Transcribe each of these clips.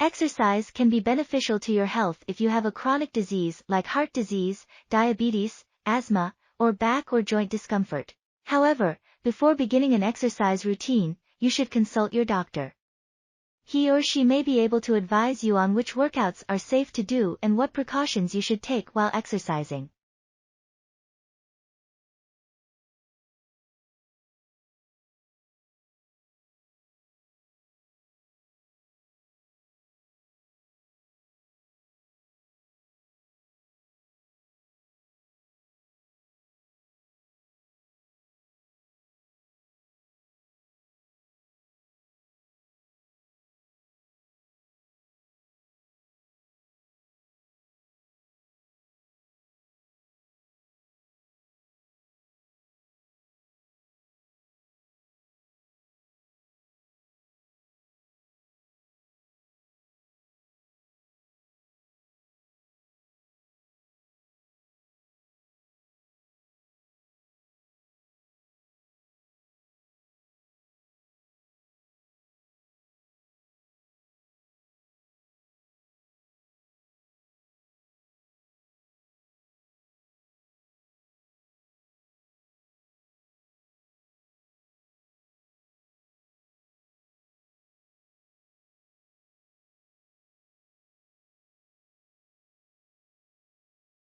Exercise can be beneficial to your health if you have a chronic disease like heart disease, diabetes, asthma, or back or joint discomfort. However, before beginning an exercise routine, you should consult your doctor. He or she may be able to advise you on which workouts are safe to do and what precautions you should take while exercising.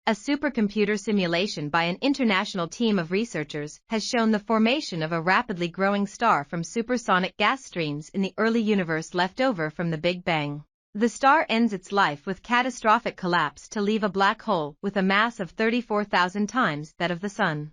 A supercomputer simulation by an international team of researchers has shown the formation of a rapidly growing star from supersonic gas streams in the early universe left over from the Big Bang. The star ends its life with catastrophic collapse to leave a black hole with a mass of 34,000 times that of the Sun.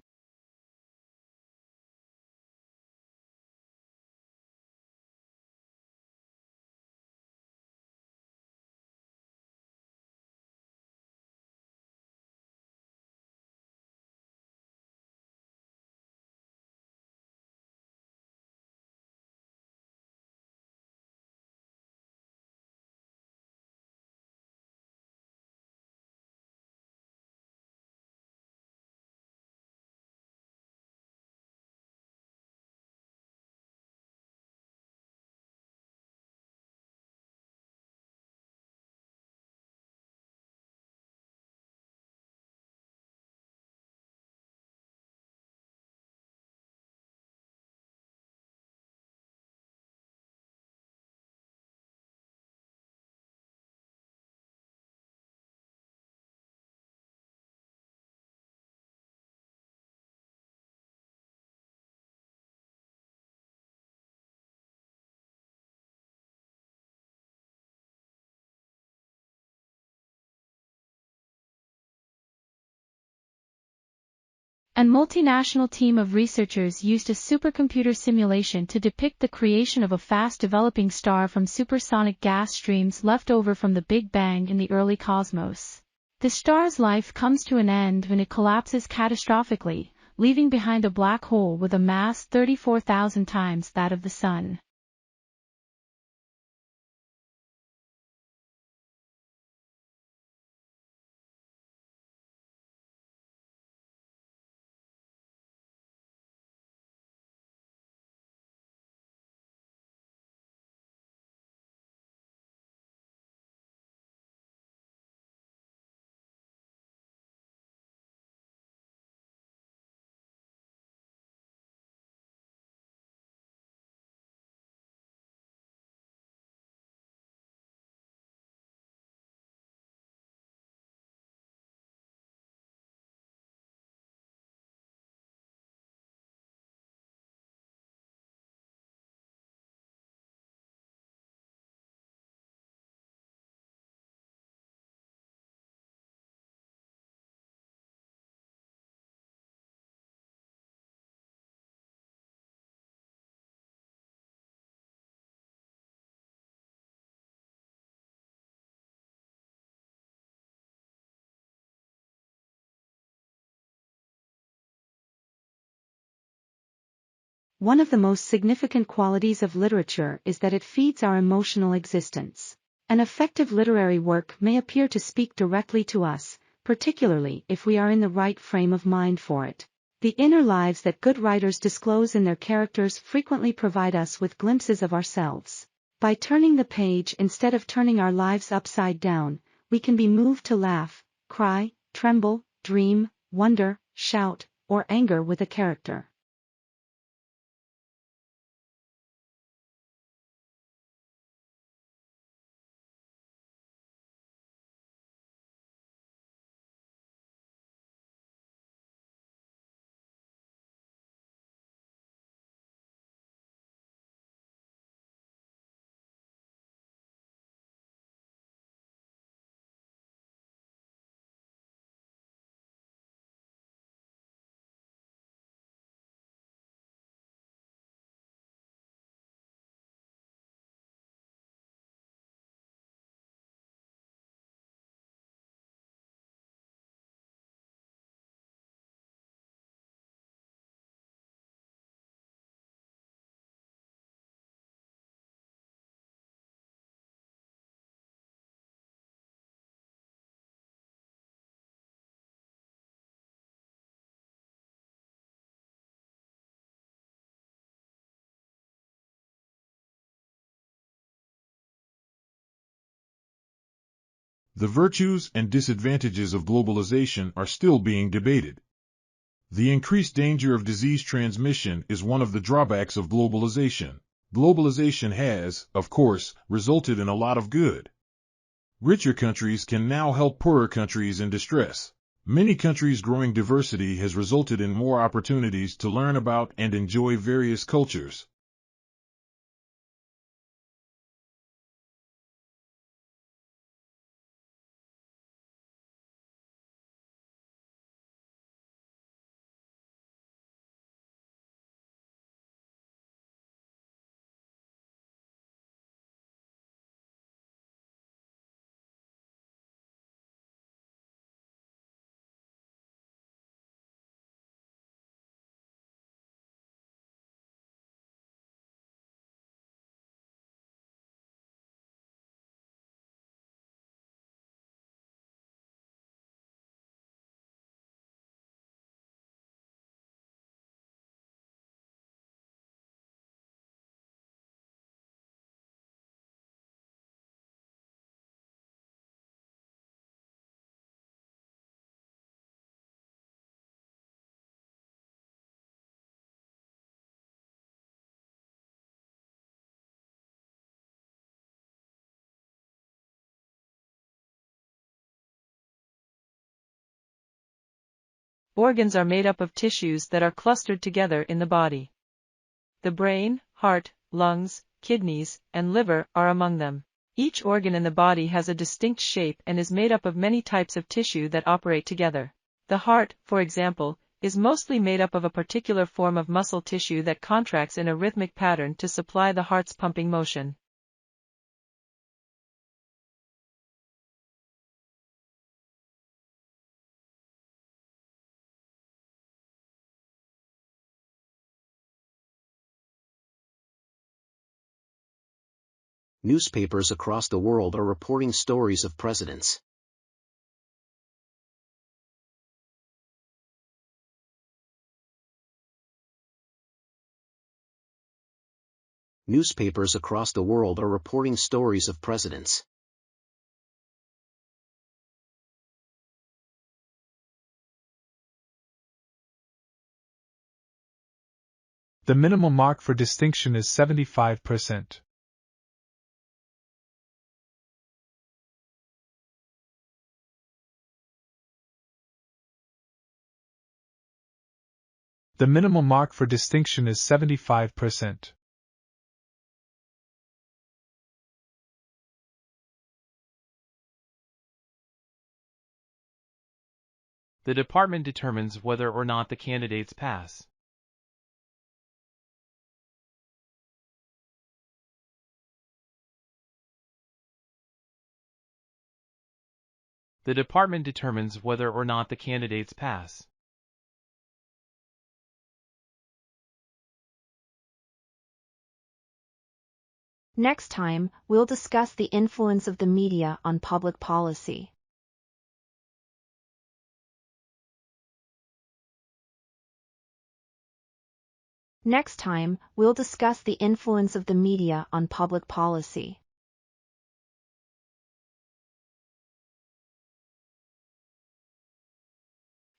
A multinational team of researchers used a supercomputer simulation to depict the creation of a fast-developing star from supersonic gas streams left over from the Big Bang in the early cosmos. The star's life comes to an end when it collapses catastrophically, leaving behind a black hole with a mass 34,000 times that of the Sun. One of the most significant qualities of literature is that it feeds our emotional existence. An effective literary work may appear to speak directly to us, particularly if we are in the right frame of mind for it. The inner lives that good writers disclose in their characters frequently provide us with glimpses of ourselves. By turning the page instead of turning our lives upside down, we can be moved to laugh, cry, tremble, dream, wonder, shout, or anger with a character. The virtues and disadvantages of globalization are still being debated. The increased danger of disease transmission is one of the drawbacks of globalization. Globalization has, of course, resulted in a lot of good. Richer countries can now help poorer countries in distress. Many countries' growing diversity has resulted in more opportunities to learn about and enjoy various cultures. Organs are made up of tissues that are clustered together in the body. The brain, heart, lungs, kidneys, and liver are among them. Each organ in the body has a distinct shape and is made up of many types of tissue that operate together. The heart, for example, is mostly made up of a particular form of muscle tissue that contracts in a rhythmic pattern to supply the heart's pumping motion. Newspapers across the world are reporting stories of presidents. Newspapers across the world are reporting stories of presidents. The minimum mark for distinction is 75%. The minimum mark for distinction is 75%. The department determines whether or not the candidates pass. The department determines whether or not the candidates pass. Next time, we'll discuss the influence of the media on public policy. Next time, we'll discuss the influence of the media on public policy.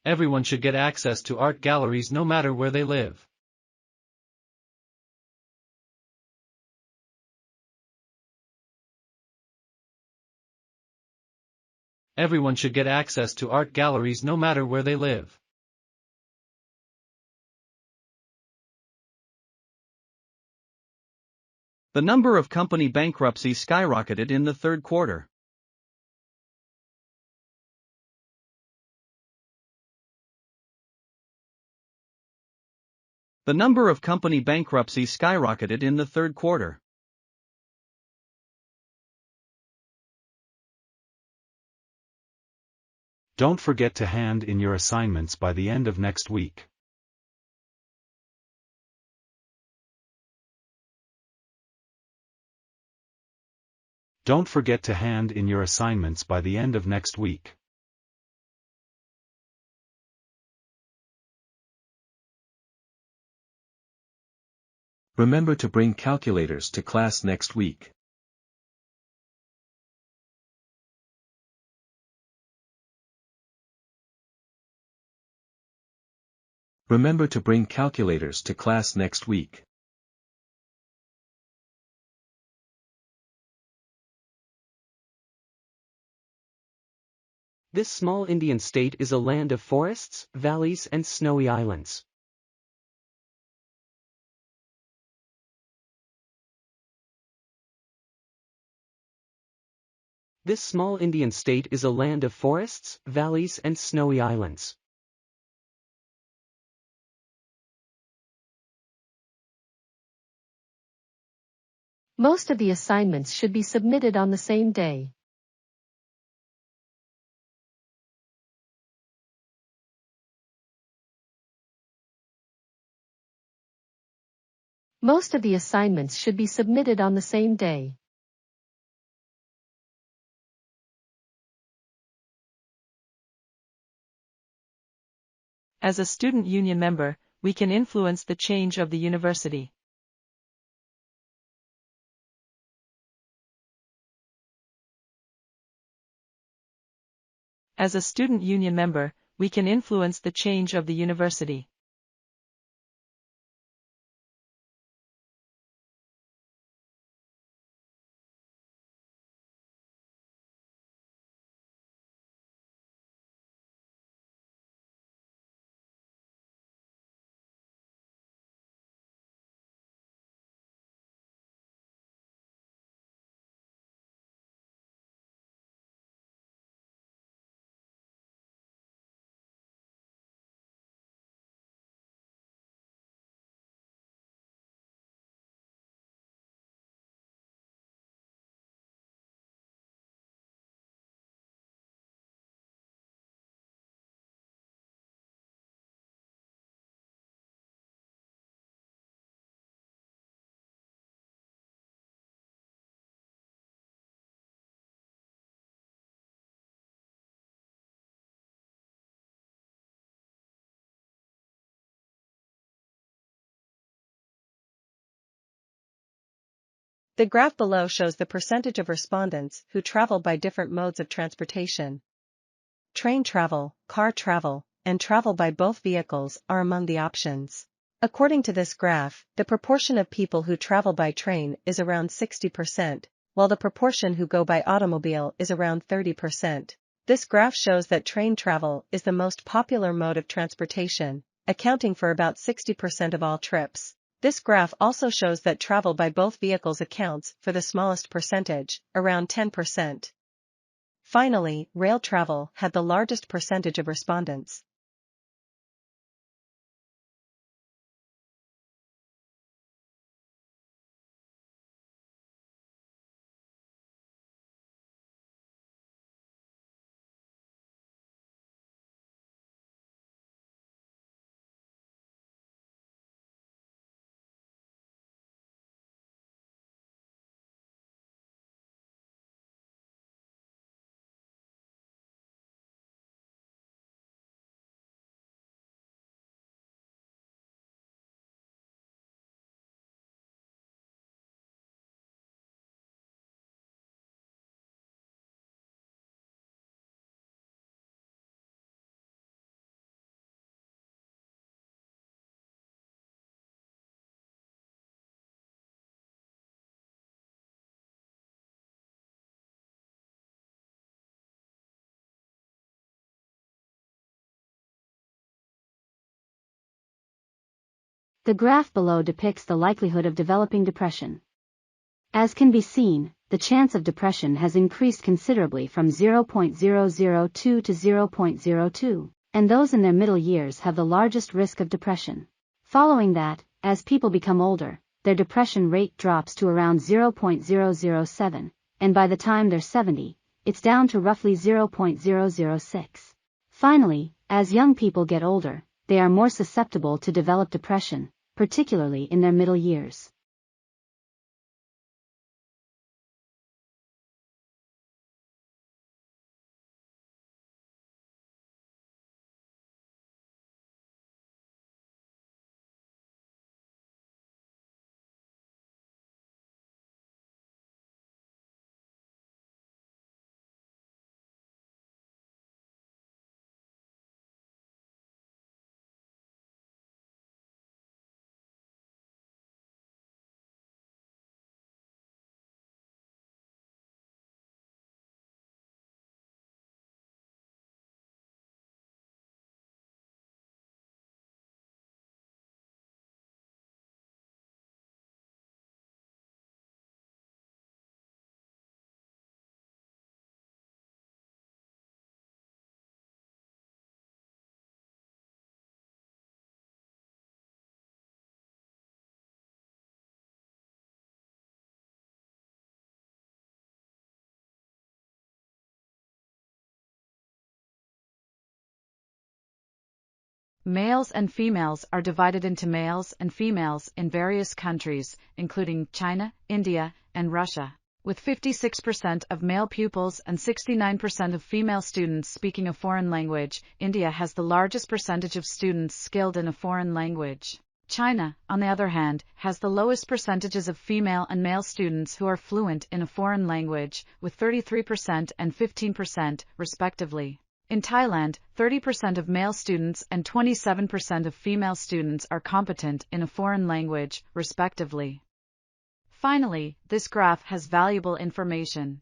Everyone should get access to art galleries no matter where they live. Everyone should get access to art galleries no matter where they live. The number of company bankruptcies skyrocketed in the third quarter. The number of company bankruptcies skyrocketed in the third quarter. Don't forget to hand in your assignments by the end of next week. Don't forget to hand in your assignments by the end of next week. Remember to bring calculators to class next week. Remember to bring calculators to class next week. This small Indian state is a land of forests, valleys, and snowy islands. This small Indian state is a land of forests, valleys, and snowy islands. Most of the assignments should be submitted on the same day. Most of the assignments should be submitted on the same day. As a student union member, we can influence the change of the university. As a student union member, we can influence the change of the university. The graph below shows the percentage of respondents who travel by different modes of transportation. Train travel, car travel, and travel by both vehicles are among the options. According to this graph, the proportion of people who travel by train is around 60%, while the proportion who go by automobile is around 30%. This graph shows that train travel is the most popular mode of transportation, accounting for about 60% of all trips. This graph also shows that travel by both vehicles accounts for the smallest percentage, around 10%. Finally, rail travel had the largest percentage of respondents. The graph below depicts the likelihood of developing depression. As can be seen, the chance of depression has increased considerably from 0.002 to 0.02, and those in their middle years have the largest risk of depression. Following that, as people become older, their depression rate drops to around 0.007, and by the time they're 70, it's down to roughly 0.006. Finally, as young people get older, they are more susceptible to develop depression, particularly in their middle years. Males and females are divided into males and females in various countries, including China, India, and Russia. With 56% of male pupils and 69% of female students speaking a foreign language, India has the largest percentage of students skilled in a foreign language. China, on the other hand, has the lowest percentages of female and male students who are fluent in a foreign language, with 33% and 15%, respectively. In Thailand, 30% of male students and 27% of female students are competent in a foreign language, respectively. Finally, this graph has valuable information.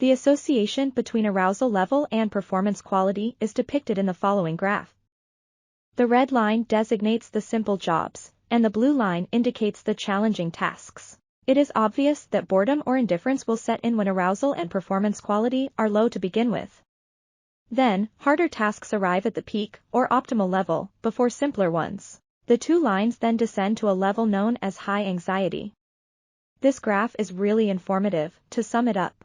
The association between arousal level and performance quality is depicted in the following graph. The red line designates the simple jobs, and the blue line indicates the challenging tasks. It is obvious that boredom or indifference will set in when arousal and performance quality are low to begin with. Then, harder tasks arrive at the peak or optimal level before simpler ones. The two lines then descend to a level known as high anxiety. This graph is really informative. To sum it up,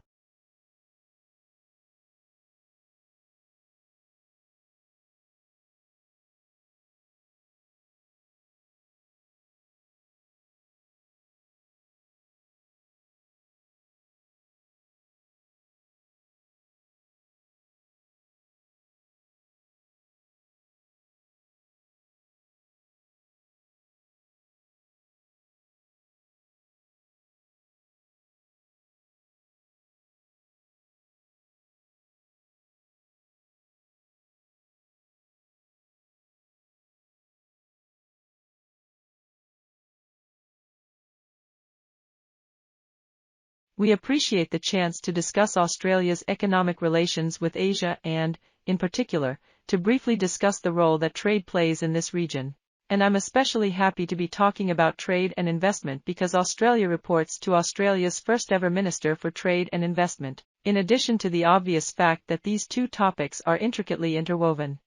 We appreciate the chance to discuss Australia's economic relations with Asia and, in particular, to briefly discuss the role that trade plays in this region. And I'm especially happy to be talking about trade and investment because Australia reports to Australia's first ever Minister for Trade and Investment, in addition to the obvious fact that these two topics are intricately interwoven.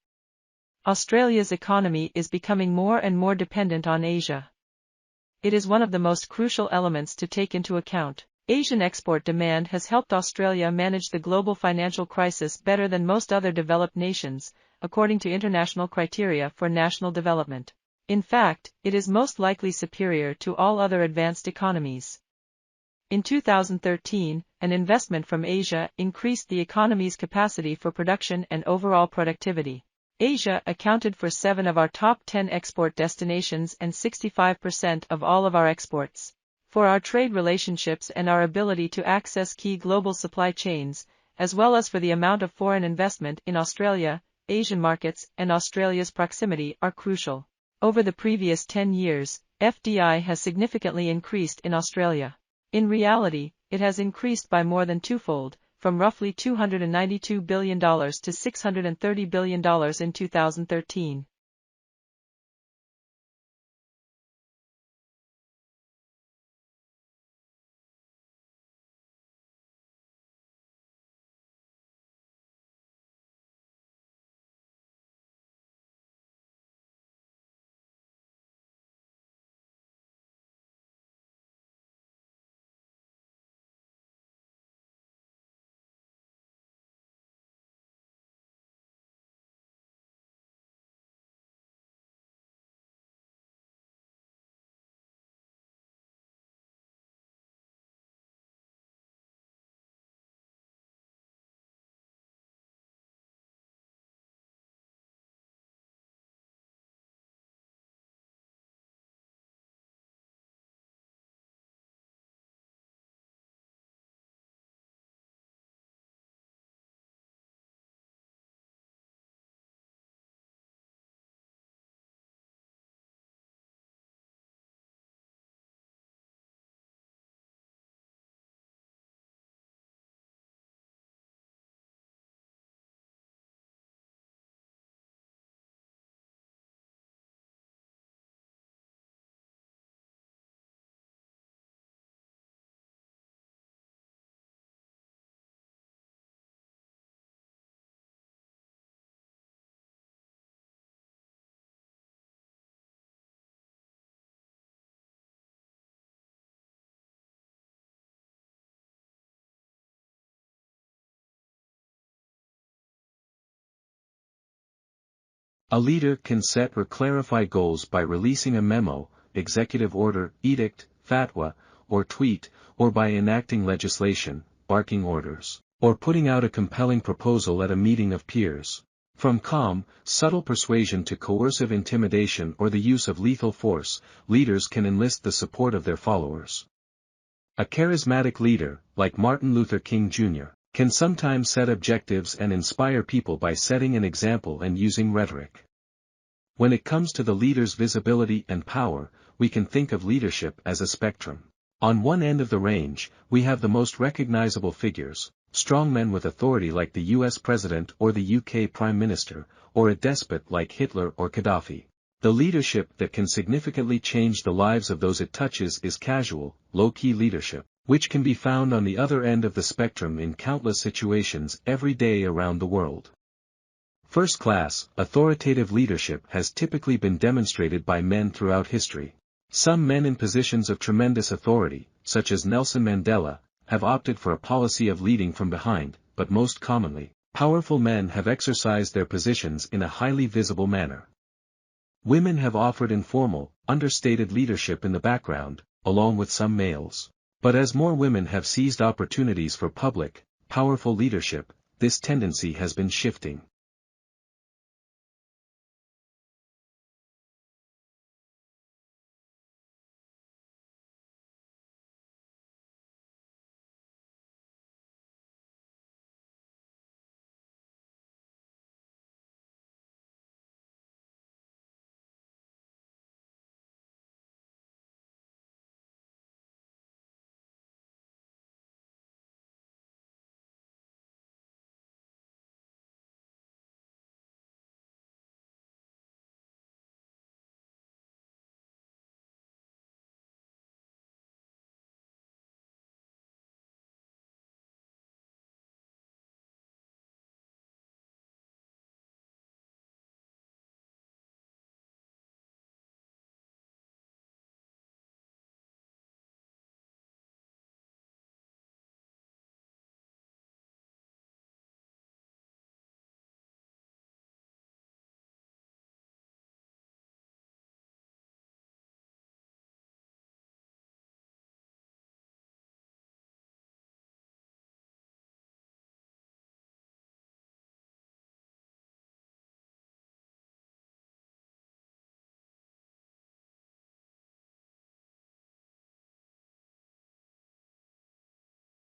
Australia's economy is becoming more and more dependent on Asia. It is one of the most crucial elements to take into account. Asian export demand has helped Australia manage the global financial crisis better than most other developed nations, according to international criteria for national development. In fact, it is most likely superior to all other advanced economies. In 2013, an investment from Asia increased the economy's capacity for production and overall productivity. Asia accounted for 7 of our top 10 export destinations and 65% of all of our exports. For our trade relationships and our ability to access key global supply chains, as well as for the amount of foreign investment in Australia, Asian markets and Australia's proximity are crucial. Over the previous 10 years, FDI has significantly increased in Australia. In reality, it has increased by more than twofold, from roughly $292 billion to $630 billion in 2013. A leader can set or clarify goals by releasing a memo, executive order, edict, fatwa, or tweet, or by enacting legislation, barking orders, or putting out a compelling proposal at a meeting of peers. From calm, subtle persuasion to coercive intimidation or the use of lethal force, leaders can enlist the support of their followers. A charismatic leader, like Martin Luther King Jr., can sometimes set objectives and inspire people by setting an example and using rhetoric. When it comes to the leader's visibility and power, we can think of leadership as a spectrum. On one end of the range, we have the most recognizable figures, strongmen with authority like the US President or the UK Prime Minister, or a despot like Hitler or Gaddafi. The leadership that can significantly change the lives of those it touches is casual, low-key leadership, which can be found on the other end of the spectrum in countless situations every day around the world. First-class, authoritative leadership has typically been demonstrated by men throughout history. Some men in positions of tremendous authority, such as Nelson Mandela, have opted for a policy of leading from behind, but most commonly, powerful men have exercised their positions in a highly visible manner. Women have offered informal, understated leadership in the background, along with some males. But as more women have seized opportunities for public, powerful leadership, this tendency has been shifting.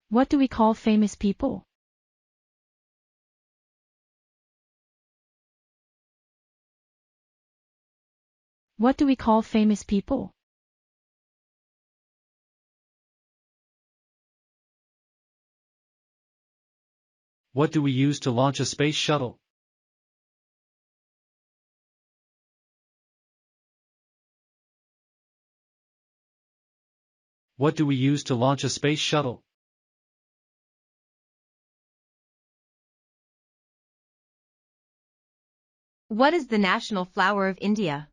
What do we call famous people? What do we call famous people? What do we use to launch a space shuttle? What do we use to launch a space shuttle? What is the national flower of India?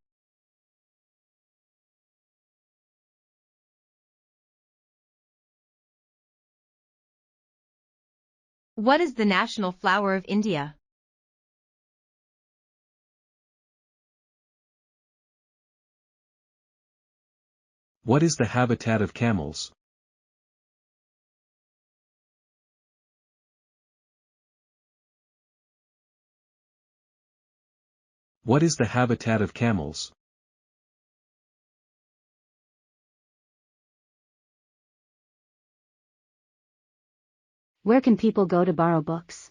What is the national flower of India? What is the habitat of camels? What is the habitat of camels? Where can people go to borrow books?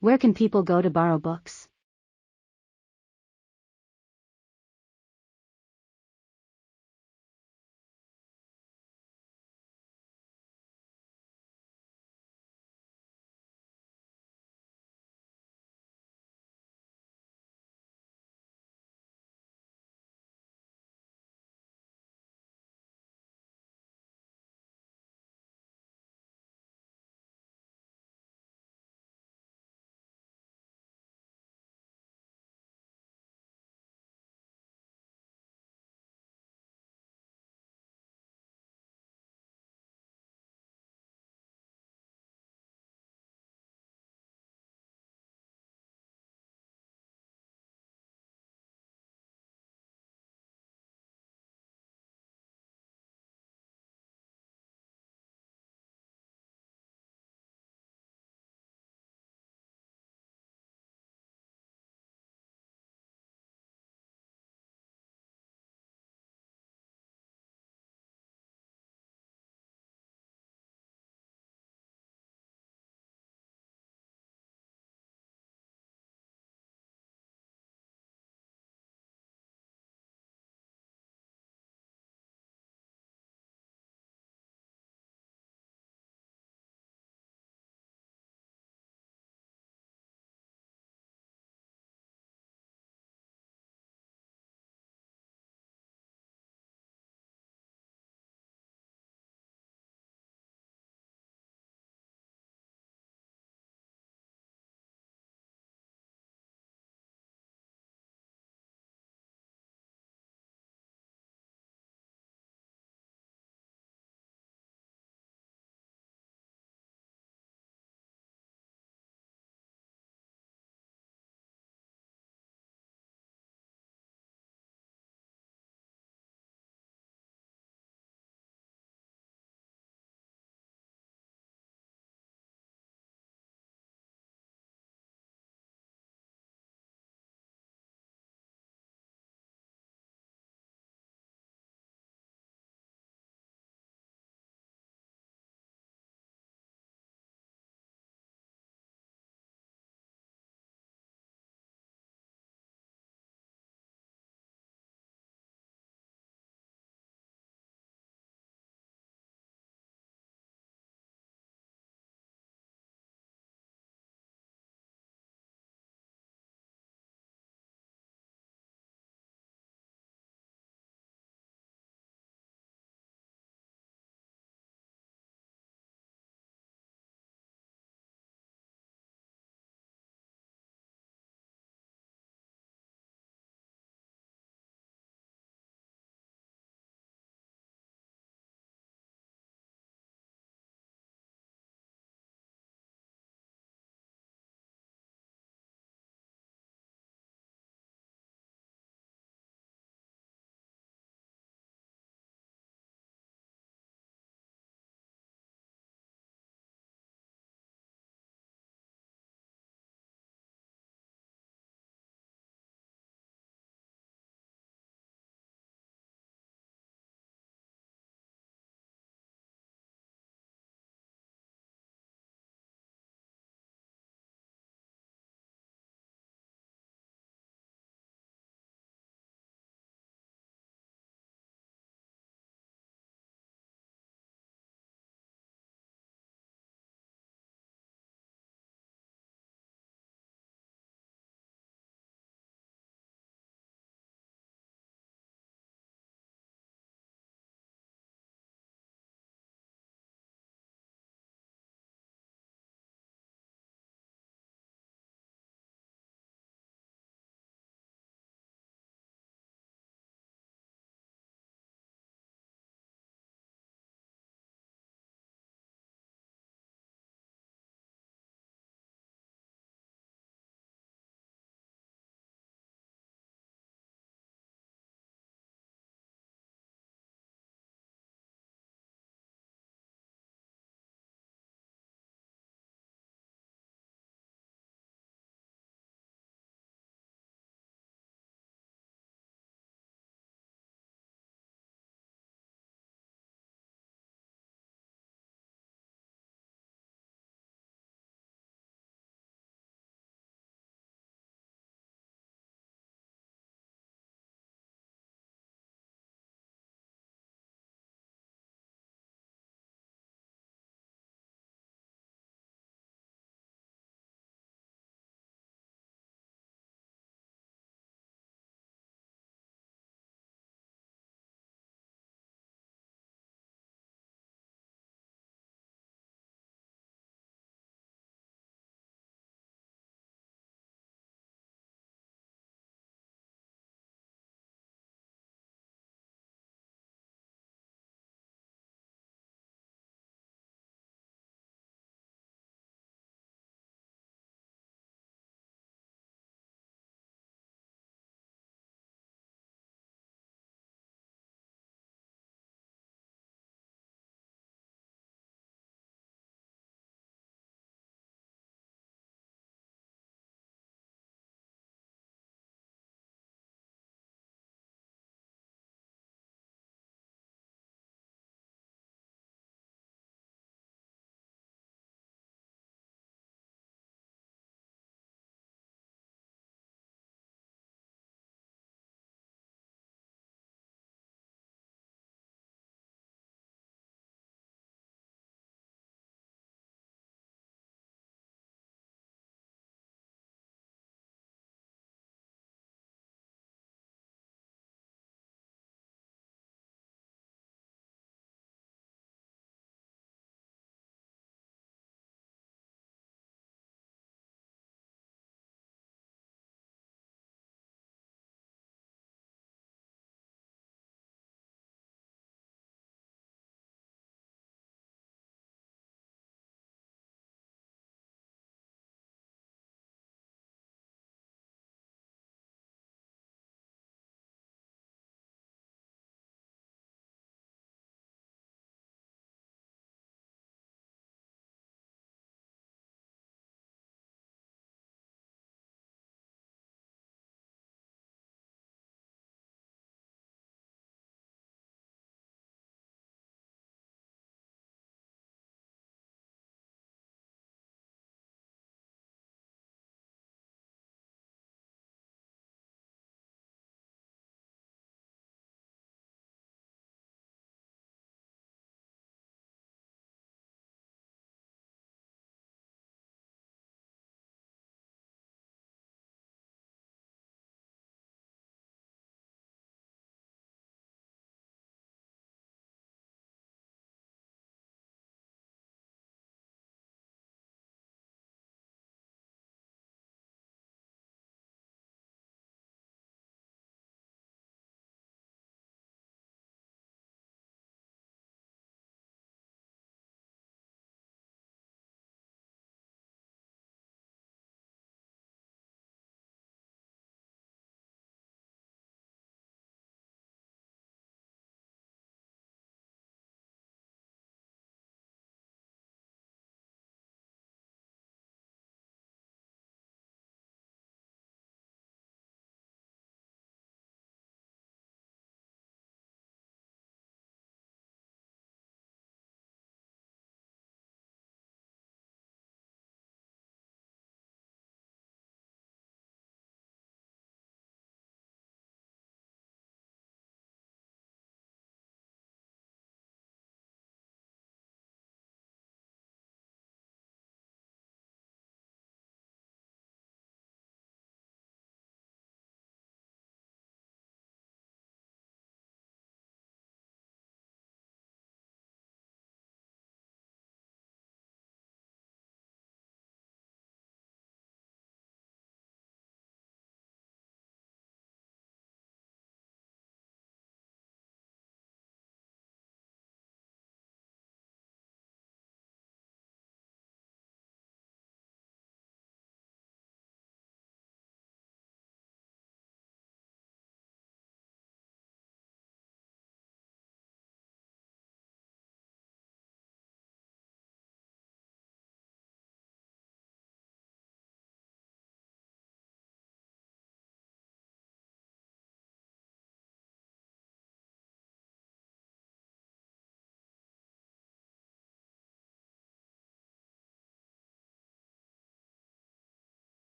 Where can people go to borrow books?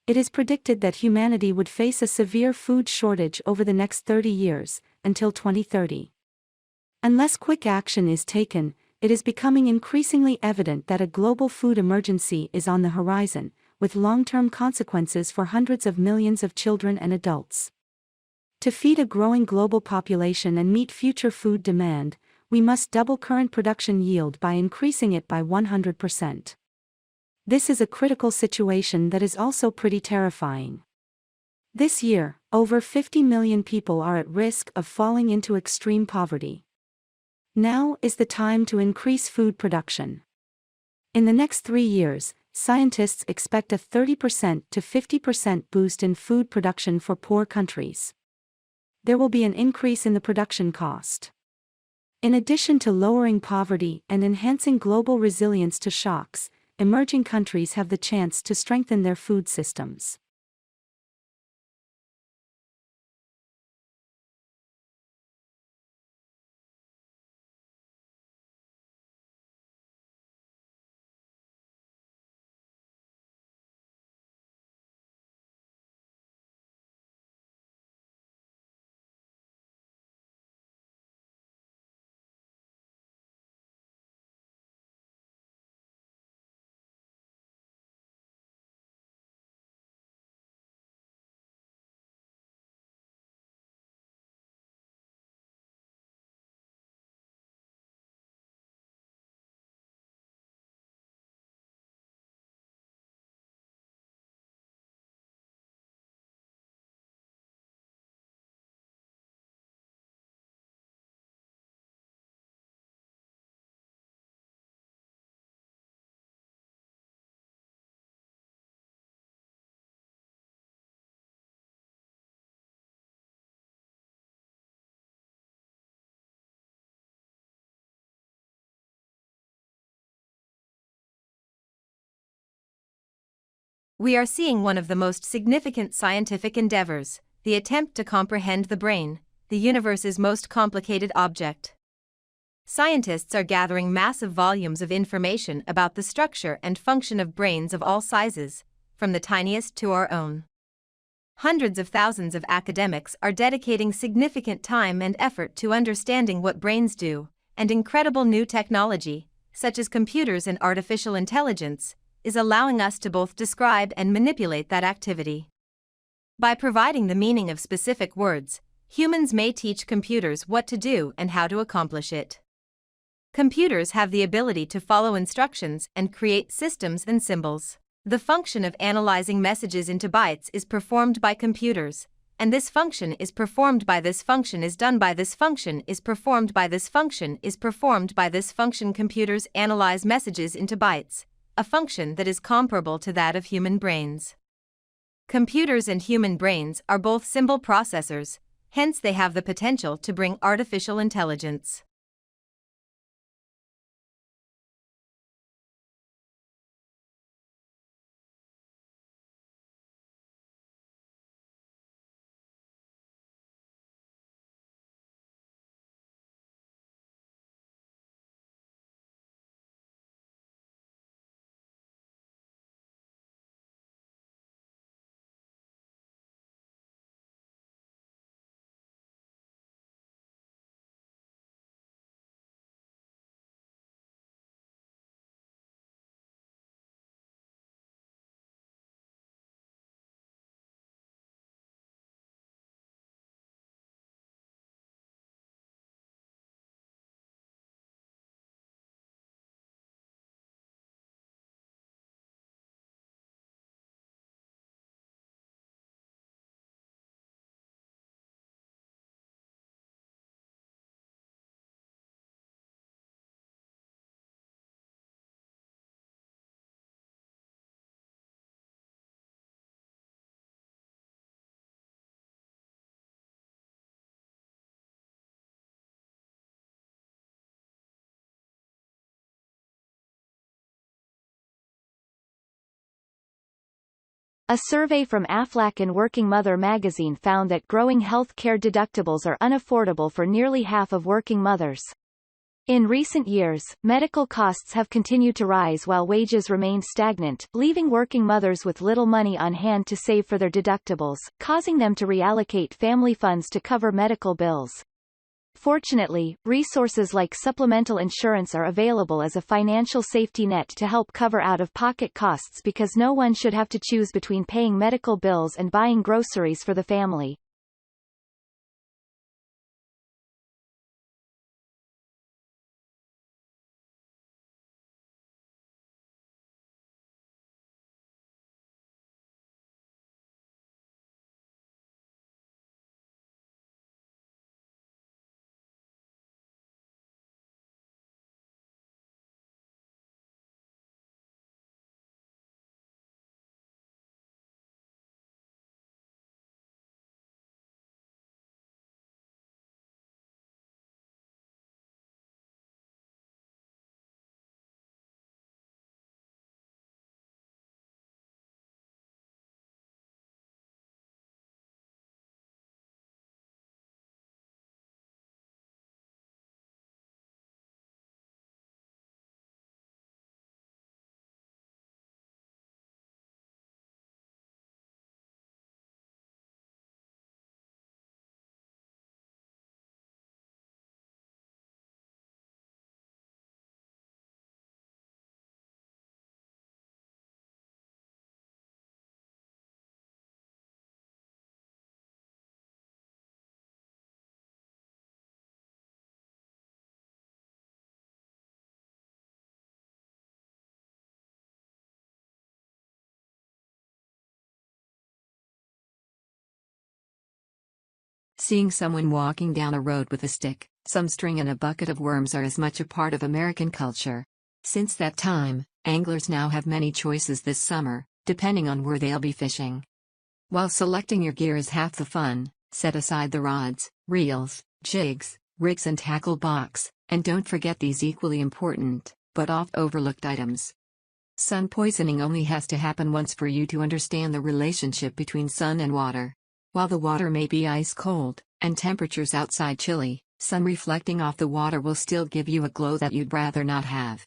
It is predicted that humanity would face a severe food shortage over the next 30 years, until 2030. Unless quick action is taken, it is becoming increasingly evident that a global food emergency is on the horizon, with long-term consequences for hundreds of millions of children and adults. To feed a growing global population and meet future food demand, we must double current production yield by increasing it by 100%. This is a critical situation that is also pretty terrifying. This year, over 50 million people are at risk of falling into extreme poverty. Now is the time to increase food production. In the next 3 years, scientists expect a 30% to 50% boost in food production for poor countries. There will be an increase in the production cost. In addition to lowering poverty and enhancing global resilience to shocks, emerging countries have the chance to strengthen their food systems. We are seeing one of the most significant scientific endeavors, the attempt to comprehend the brain, the universe's most complicated object. Scientists are gathering massive volumes of information about the structure and function of brains of all sizes, from the tiniest to our own. Hundreds of thousands of academics are dedicating significant time and effort to understanding what brains do, and incredible new technology, such as computers and artificial intelligence, is allowing us to both describe and manipulate that activity. By providing the meaning of specific words, humans may teach computers what to do and how to accomplish it. Computers have the ability to follow instructions and create systems and symbols. The function of analyzing messages into bytes is performed by computers, and this function is performed by this function is done by this function is performed by this function is performed by this function. Computers analyze messages into bytes, a function that is comparable to that of human brains. Computers and human brains are both symbol processors, hence they have the potential to bring artificial intelligence. A survey from AFLAC and Working Mother magazine found that growing health care deductibles are unaffordable for nearly half of working mothers. In recent years, medical costs have continued to rise while wages remain stagnant, leaving working mothers with little money on hand to save for their deductibles, causing them to reallocate family funds to cover medical bills. Fortunately, resources like supplemental insurance are available as a financial safety net to help cover out-of-pocket costs because no one should have to choose between paying medical bills and buying groceries for the family. Seeing someone walking down a road with a stick, some string and a bucket of worms are as much a part of American culture. Since that time, anglers now have many choices this summer, depending on where they'll be fishing. While selecting your gear is half the fun, set aside the rods, reels, jigs, rigs and tackle box, and don't forget these equally important, but oft overlooked items. Sun poisoning only has to happen once for you to understand the relationship between sun and water. While the water may be ice cold, and temperatures outside chilly, sun reflecting off the water will still give you a glow that you'd rather not have.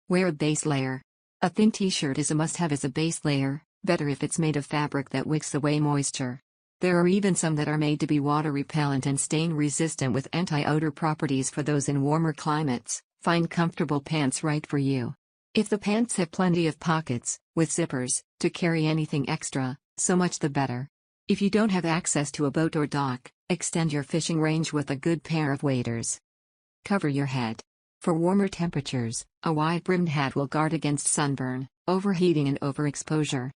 Wear a base layer. A thin t-shirt is a must-have as a base layer, better if it's made of fabric that wicks away moisture. There are even some that are made to be water repellent and stain resistant with anti-odor properties for those in warmer climates. Find comfortable pants right for you. If the pants have plenty of pockets, with zippers, to carry anything extra, so much the better. If you don't have access to a boat or dock, extend your fishing range with a good pair of waders. Cover your head. For warmer temperatures, a wide-brimmed hat will guard against sunburn, overheating and overexposure.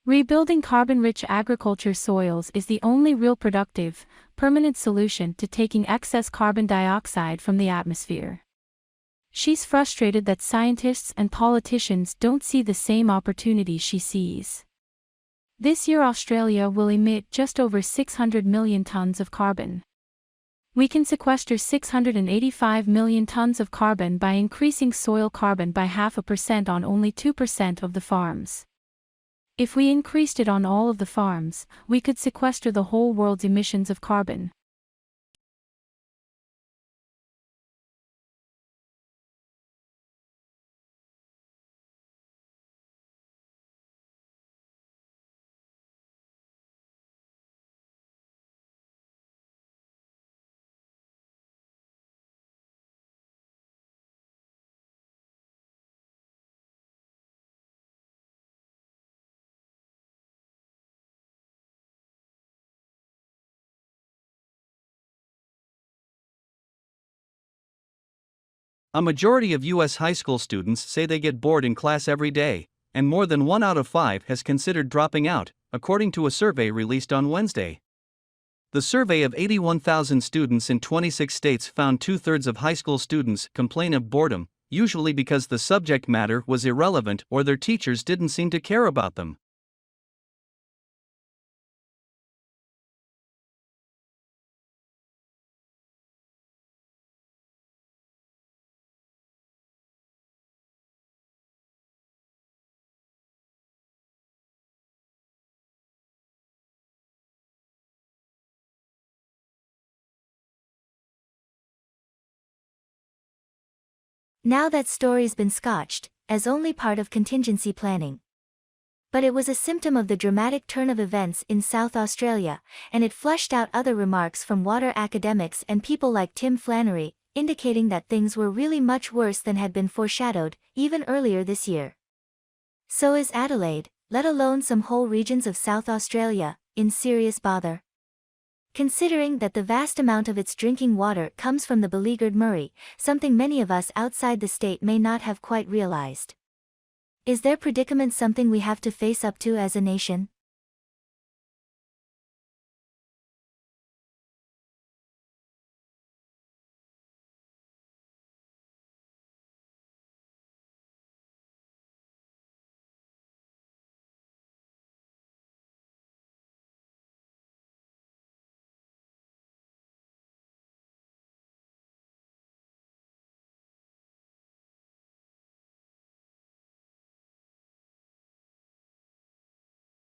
Rebuilding carbon-rich agriculture soils is the only real productive, permanent solution to taking excess carbon dioxide from the atmosphere. She's frustrated that scientists and politicians don't see the same opportunity she sees. This year Australia will emit just over 600 million tons of carbon. We can sequester 685 million tons of carbon by increasing soil carbon by 0.5% on only 2% of the farms. If we increased it on all of the farms, we could sequester the whole world's emissions of carbon. A majority of U.S. high school students say they get bored in class every day, and more than 1 out of 5 has considered dropping out, according to a survey released on Wednesday. The survey of 81,000 students in 26 states found 2/3 of high school students complain of boredom, usually because the subject matter was irrelevant or their teachers didn't seem to care about them. Now that story's been scotched, as only part of contingency planning. But it was a symptom of the dramatic turn of events in South Australia, and it flushed out other remarks from water academics and people like Tim Flannery, indicating that things were really much worse than had been foreshadowed, even earlier this year. So is Adelaide, let alone some whole regions of South Australia, in serious bother. Considering that the vast amount of its drinking water comes from the beleaguered Murray, something many of us outside the state may not have quite realized. Is their predicament something we have to face up to as a nation?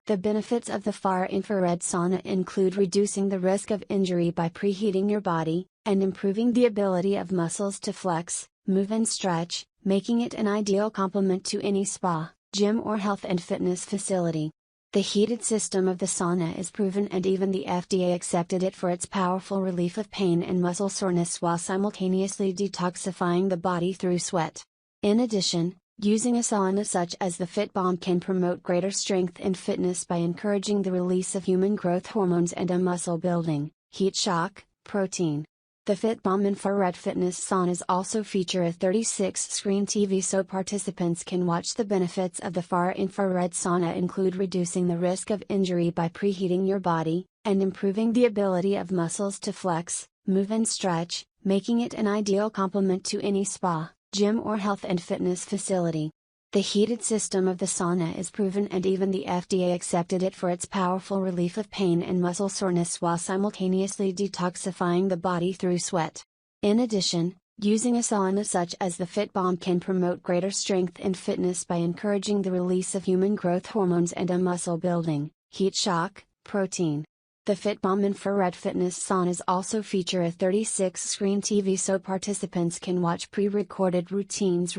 The benefits of the far-infrared sauna include reducing the risk of injury by preheating your body, and improving the ability of muscles to flex, move and stretch, making it an ideal complement to any spa, gym or health and fitness facility. The heated system of the sauna is proven and even the FDA accepted it for its powerful relief of pain and muscle soreness while simultaneously detoxifying the body through sweat. In addition, using a sauna such as the Fit Bomb can promote greater strength and fitness by encouraging the release of human growth hormones and a muscle building, heat shock, protein. The Fit Bomb infrared fitness saunas also feature a 36-screen TV so participants can watch. The benefits of the far infrared sauna include reducing the risk of injury by preheating your body, and improving the ability of muscles to flex, move and stretch, making it an ideal complement to any spa, gym or health and fitness facility. The heated system of the sauna is proven and even the FDA accepted it for its powerful relief of pain and muscle soreness while simultaneously detoxifying the body through sweat. In addition, using a sauna such as the Fit Bomb can promote greater strength and fitness by encouraging the release of human growth hormones and a muscle building, heat shock, protein. The Fit Bomb infrared fitness saunas also feature a 36-screen TV so participants can watch pre-recorded routines.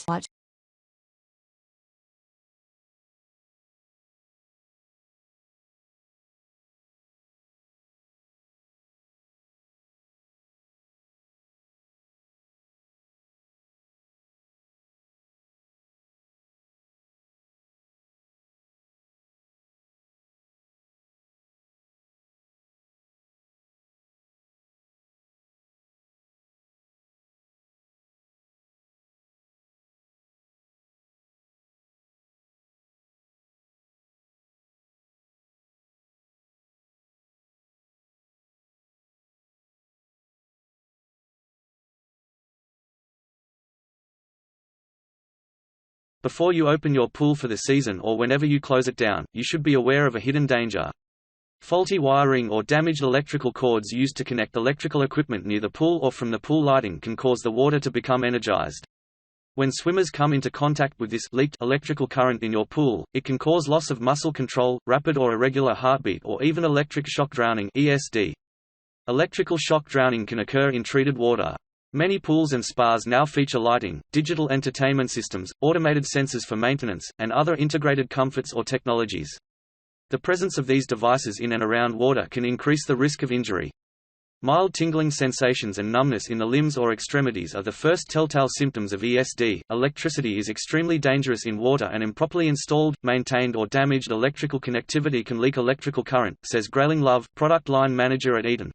Watch Before you open your pool for the season or whenever you close it down, you should be aware of a hidden danger. Faulty wiring or damaged electrical cords used to connect electrical equipment near the pool or from the pool lighting can cause the water to become energized. When swimmers come into contact with this leaked electrical current in your pool, it can cause loss of muscle control, rapid or irregular heartbeat, or even electric shock drowning (ESD). Electrical shock drowning can occur in treated water. Many pools and spas now feature lighting, digital entertainment systems, automated sensors for maintenance, and other integrated comforts or technologies. The presence of these devices in and around water can increase the risk of injury. Mild tingling sensations and numbness in the limbs or extremities are the first telltale symptoms of ESD. Electricity is extremely dangerous in water, and improperly installed, maintained, or damaged electrical connectivity can leak electrical current, says Grayling Love, product line manager at Eaton.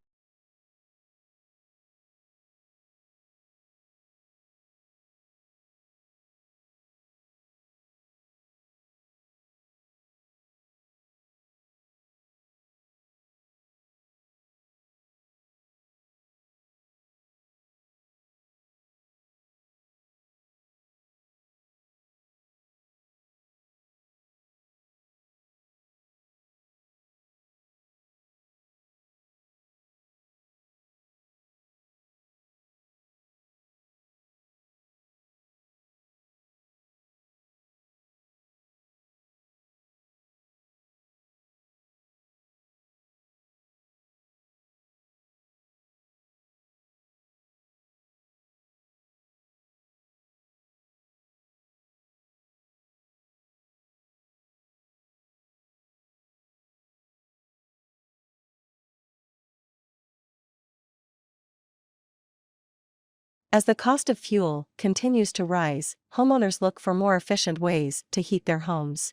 As the cost of fuel continues to rise, homeowners look for more efficient ways to heat their homes.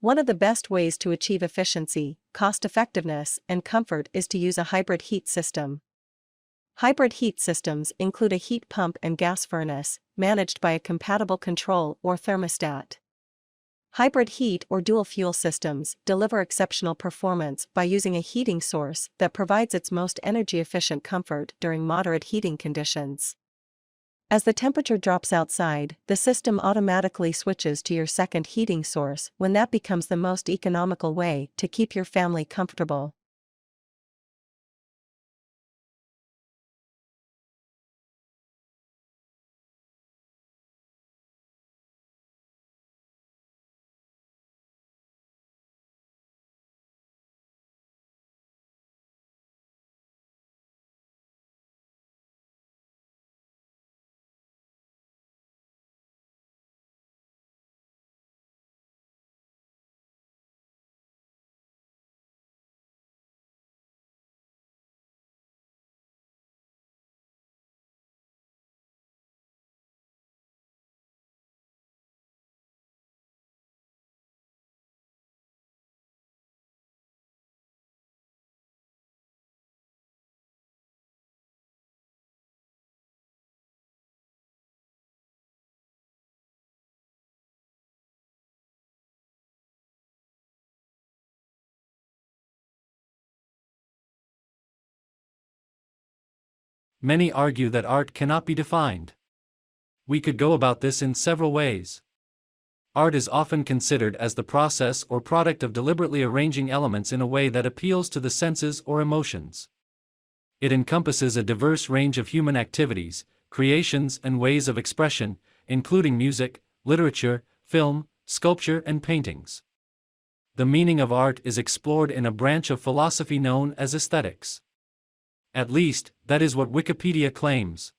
One of the best ways to achieve efficiency, cost-effectiveness, and comfort is to use a hybrid heat system. Hybrid heat systems include a heat pump and gas furnace, managed by a compatible control or thermostat. Hybrid heat or dual fuel systems deliver exceptional performance by using a heating source that provides its most energy-efficient comfort during moderate heating conditions. As the temperature drops outside, the system automatically switches to your second heating source when that becomes the most economical way to keep your family comfortable. Many argue that art cannot be defined. We could go about this in several ways. Art is often considered as the process or product of deliberately arranging elements in a way that appeals to the senses or emotions. It encompasses a diverse range of human activities, creations, and ways of expression, including music, literature, film, sculpture, and paintings. The meaning of art is explored in a branch of philosophy known as aesthetics. At least, that is what Wikipedia claims.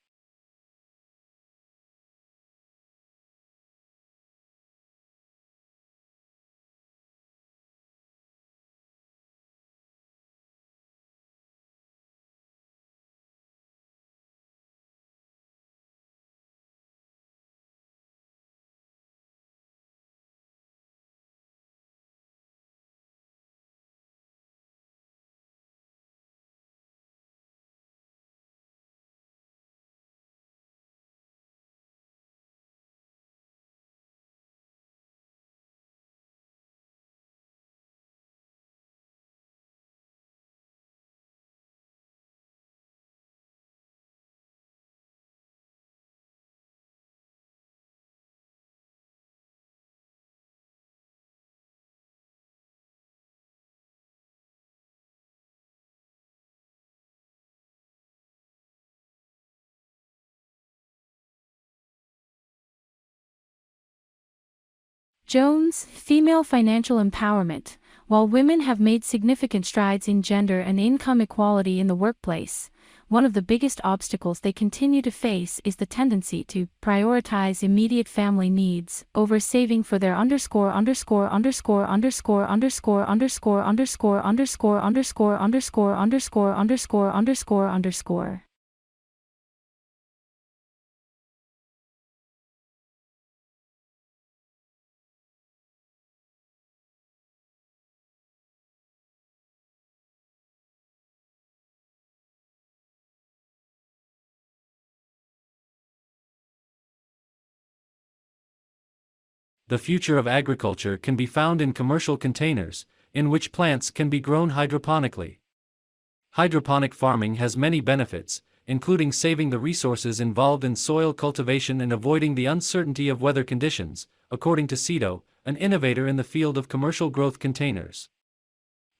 Jones, Female Financial Empowerment. While women have made significant strides in gender and income equality in the workplace, one of the biggest obstacles they continue to face is the tendency to prioritize immediate family needs over saving for their underscore underscore underscore underscore underscore underscore underscore underscore underscore underscore underscore underscore underscore underscore. The future of agriculture can be found in commercial containers, in which plants can be grown hydroponically. Hydroponic farming has many benefits, including saving the resources involved in soil cultivation and avoiding the uncertainty of weather conditions, according to Cito, an innovator in the field of commercial growth containers.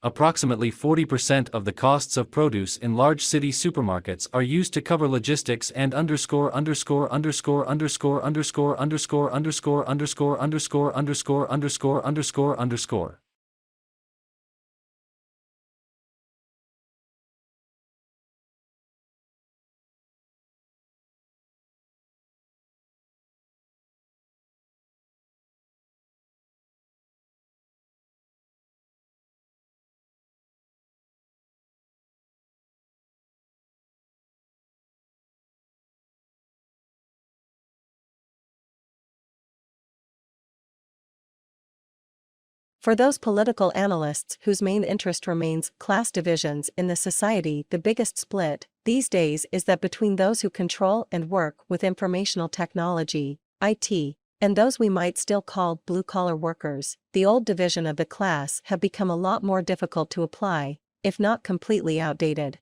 Approximately 40% of the costs of produce in large city supermarkets are used to cover logistics and underscore underscore underscore underscore underscore underscore underscore underscore underscore underscore underscore underscore underscore. For those political analysts whose main interest remains class divisions in the society, the biggest split these days is that between those who control and work with informational technology, IT, and those we might still call blue-collar workers. The old division of the class have become a lot more difficult to apply, if not completely outdated.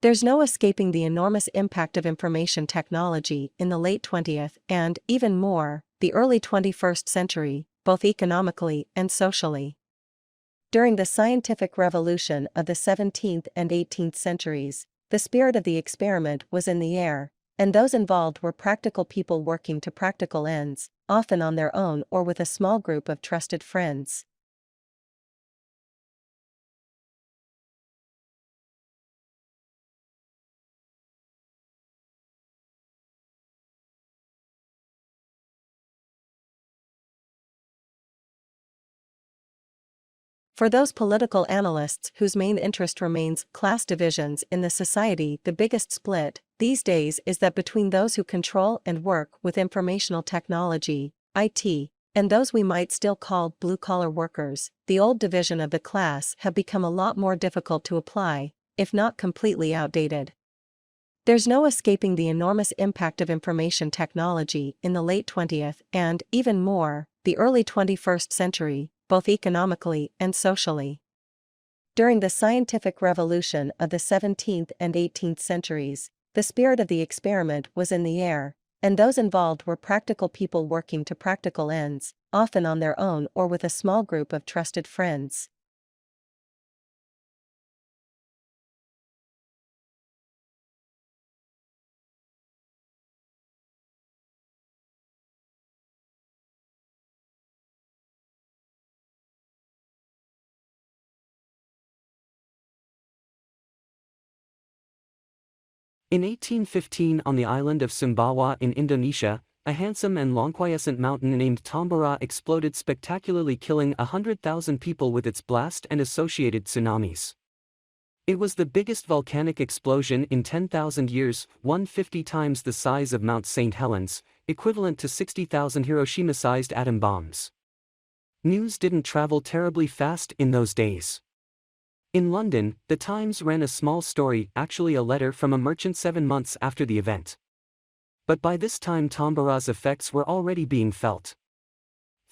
There's no escaping the enormous impact of information technology in the late 20th and, even more, the early 21st century, both economically and socially. During the scientific revolution of the 17th and 18th centuries, the spirit of the experiment was in the air, and those involved were practical people working to practical ends, often on their own or with a small group of trusted friends. For those political analysts whose main interest remains class divisions in the society, the biggest split these days is that between those who control and work with informational technology, IT, and those we might still call blue-collar workers. The old division of the class have become a lot more difficult to apply, if not completely outdated. There's no escaping the enormous impact of information technology in the late 20th and, even more, the early 21st century, both economically and socially. During the scientific revolution of the 17th and 18th centuries, the spirit of the experiment was in the air, and those involved were practical people working to practical ends, often on their own or with a small group of trusted friends. In 1815 on the island of Sumbawa in Indonesia, a handsome and long quiescent mountain named Tambora exploded spectacularly, killing 100,000 people with its blast and associated tsunamis. It was the biggest volcanic explosion in 10,000 years, 150 times the size of Mount St. Helens, equivalent to 60,000 Hiroshima-sized atom bombs. News didn't travel terribly fast in those days. In London, the Times ran a small story, actually a letter from a merchant 7 months after the event. But by this time Tambora's effects were already being felt.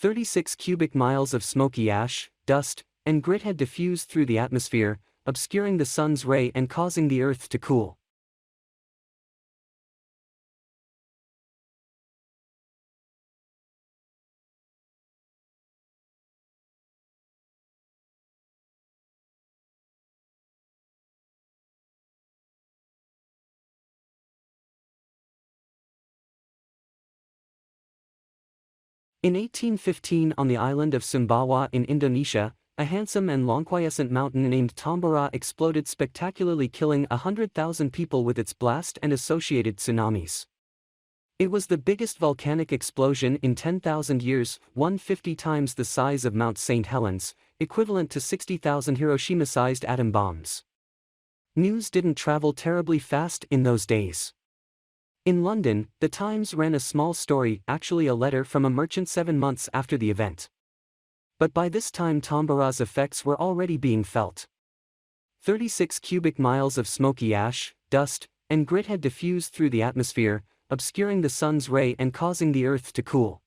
36 cubic miles of smoky ash, dust, and grit had diffused through the atmosphere, obscuring the sun's ray and causing the earth to cool. In 1815 on the island of Sumbawa in Indonesia, a handsome and long quiescent mountain named Tambora exploded spectacularly, killing 100,000 people with its blast and associated tsunamis. It was the biggest volcanic explosion in 10,000 years, 150 times the size of Mount St. Helens, equivalent to 60,000 Hiroshima-sized atom bombs. News didn't travel terribly fast in those days. In London, The Times ran a small story, actually a letter from a merchant 7 months after the event. But by this time Tambora's effects were already being felt. 36 cubic miles of smoky ash, dust, and grit had diffused through the atmosphere, obscuring the sun's ray and causing the earth to cool.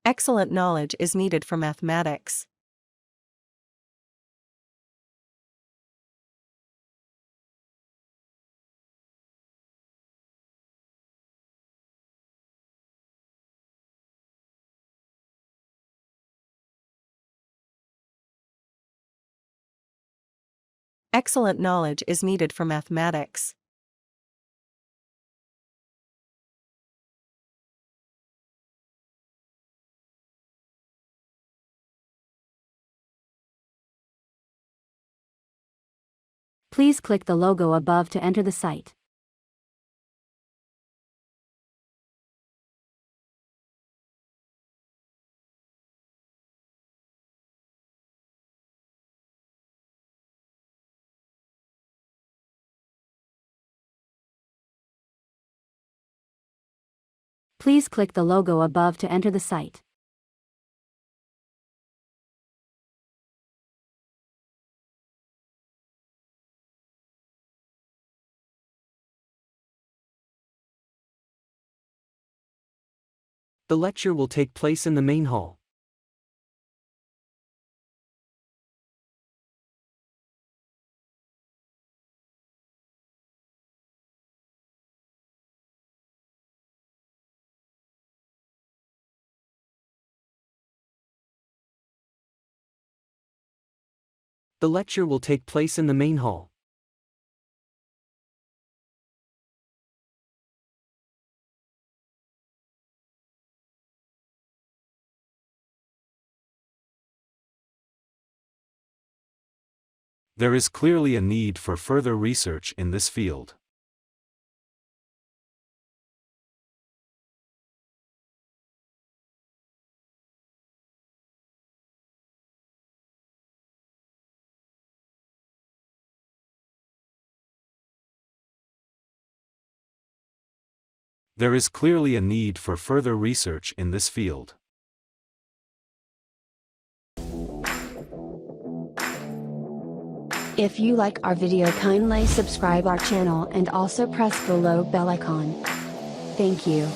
Excellent knowledge is needed for mathematics. Excellent knowledge is needed for mathematics. Please click the logo above to enter the site. Please click the logo above to enter the site. The lecture will take place in the main hall. The lecture will take place in the main hall. There is clearly a need for further research in this field. There is clearly a need for further research in this field. If you like our video, kindly subscribe our channel and also press below bell icon. Thank you.